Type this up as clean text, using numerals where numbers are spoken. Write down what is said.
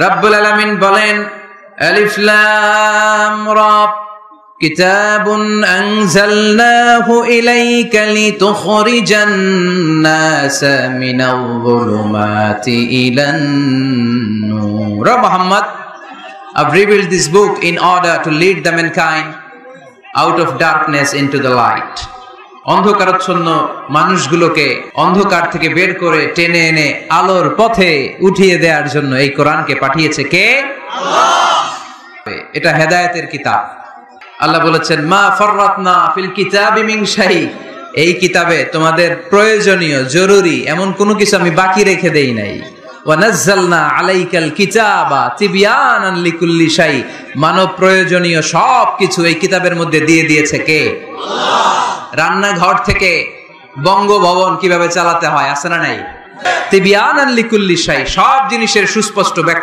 রব্বুল আলামিন বলেন আলিফ লাম রা কিতাবুন আনজালনাহু ইলাইকা লিতুখরিজান নাসা মিনাল যুলুমাতি ইলান নূর। Muhammad, I've revealed this book in order to lead the mankind out of darkness into the light. অন্ধকারাচ্ছন্ন মানুষগুলোকে অন্ধকার থেকে বের করে টেনে এনে আলোর পথে উঠিয়ে দেওয়ার জন্য এই কোরআনকে পাঠিয়েছে কে? আল্লাহ। এটা হেদায়েতের কিতাব। আল্লাহ বলেছেন মা ফাররাতনা ফিল কিতাবি মিন শাই, এই কিতাবে তোমাদের প্রয়োজনীয় জরুরি এমন কোনো কিছু আমি বাকি রেখে দেই নাই। ওয়া নাযালনা আলাইকাল কিতাবা তিবয়ানান লিকুল্লি শাই, মানব প্রয়োজনীয় সব কিছু এই কিতাবের মধ্যে দিয়ে দিয়েছে কে? আল্লাহ। রান্নাঘর থেকে বঙ্গভবন কিভাবে চালাতে হয় আছে না নাই? তিবয়ানান লিকুল্লি শাই, সব জিনিসের সুস্পষ্ট ব্যাখ্যা